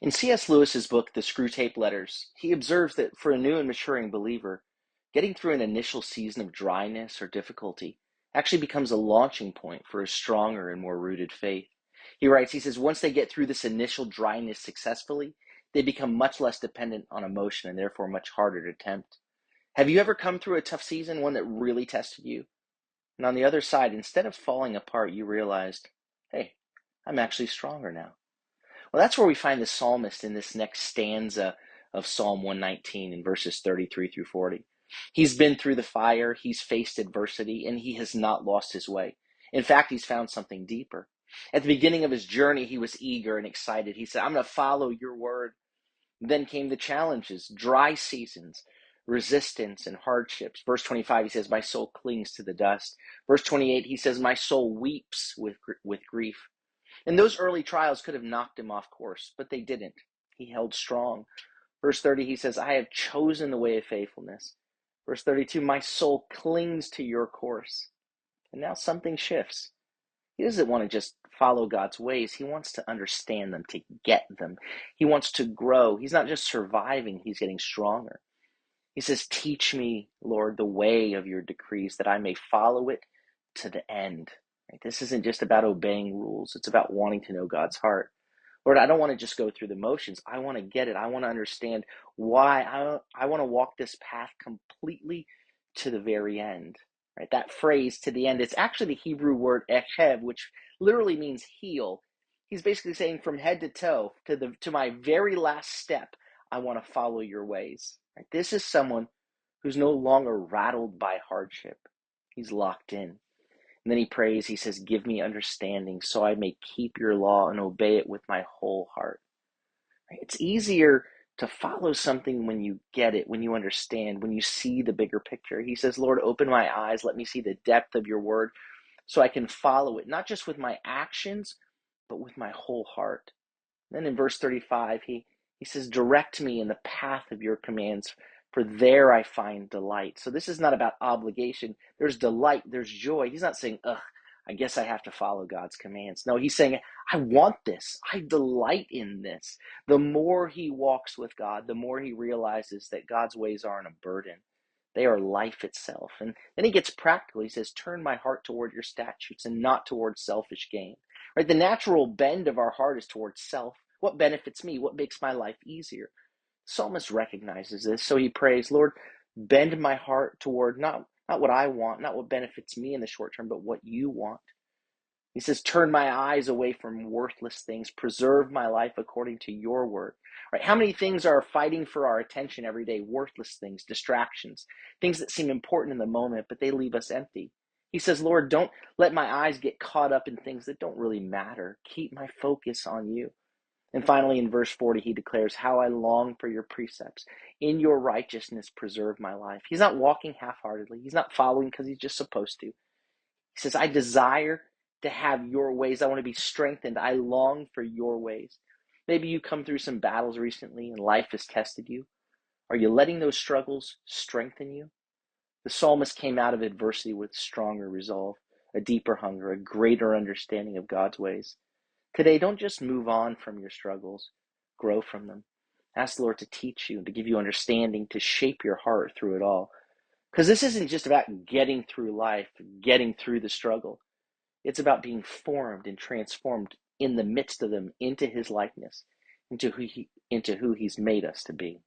In C.S. Lewis's book, The Screwtape Letters, he observes that for a new and maturing believer, getting through an initial season of dryness or difficulty actually becomes a launching point for a stronger and more rooted faith. He says, once they get through this initial dryness successfully, they become much less dependent on emotion and therefore much harder to tempt. Have you ever come through a tough season, one that really tested you? And on the other side, instead of falling apart, you realized, hey, I'm actually stronger now. Well, that's where we find the psalmist in this next stanza of Psalm 119 in verses 33 through 40. He's been through the fire, he's faced adversity, and he has not lost his way. In fact, he's found something deeper. At the beginning of his journey, he was eager and excited. He said, I'm going to follow your word. Then came the challenges, dry seasons, resistance, and hardships. Verse 25, he says, my soul clings to the dust. Verse 28, he says, my soul weeps with grief. And those early trials could have knocked him off course, but they didn't. He held strong. Verse 30, he says, I have chosen the way of faithfulness. Verse 32, my soul clings to your course. And now something shifts. He doesn't want to just follow God's ways. He wants to understand them, to get them. He wants to grow. He's not just surviving, he's getting stronger. He says, teach me, Lord, the way of your decrees, that I may follow it to the end. Right? This isn't just about obeying rules. It's about wanting to know God's heart. Lord, I don't want to just go through the motions. I want to get it. I want to understand why. I want to walk this path completely to the very end. Right? That phrase, to the end, it's actually the Hebrew word echev, which literally means heel. He's basically saying from head to toe, to my very last step, I want to follow your ways. Right? This is someone who's no longer rattled by hardship. He's locked in. And then he prays, he says, give me understanding so I may keep your law and obey it with my whole heart. Right? It's easier to follow something when you get it, when you understand, when you see the bigger picture. He says, Lord, open my eyes, let me see the depth of your word so I can follow it, not just with my actions, but with my whole heart. Then in verse 35, he says, direct me in the path of your commands, for there I find delight. So this is not about obligation. There's delight, there's joy. He's not saying, I guess I have to follow God's commands. No, he's saying, I want this. I delight in this. The more he walks with God, the more he realizes that God's ways aren't a burden. They are life itself. And then he gets practical. He says, turn my heart toward your statutes and not toward selfish gain. Right? The natural bend of our heart is towards self. What benefits me? What makes my life easier? The psalmist recognizes this, so he prays, Lord, bend my heart toward not what I want, not what benefits me in the short term, but what you want. He says, turn my eyes away from worthless things. Preserve my life according to your word. Right? How many things are fighting for our attention every day? Worthless things, distractions, things that seem important in the moment, but they leave us empty. He says, Lord, don't let my eyes get caught up in things that don't really matter. Keep my focus on you. And finally, in verse 40, he declares, how I long for your precepts. In your righteousness, preserve my life. He's not walking half-heartedly. He's not following because he's just supposed to. He says, I desire to have your ways. I want to be strengthened. I long for your ways. Maybe you come through some battles recently and life has tested you. Are you letting those struggles strengthen you? The psalmist came out of adversity with stronger resolve, a deeper hunger, a greater understanding of God's ways. Today, don't just move on from your struggles. Grow from them. Ask the Lord to teach you, to give you understanding, to shape your heart through it all. Because this isn't just about getting through life, getting through the struggle. It's about being formed and transformed in the midst of them into his likeness, into who he's made us to be.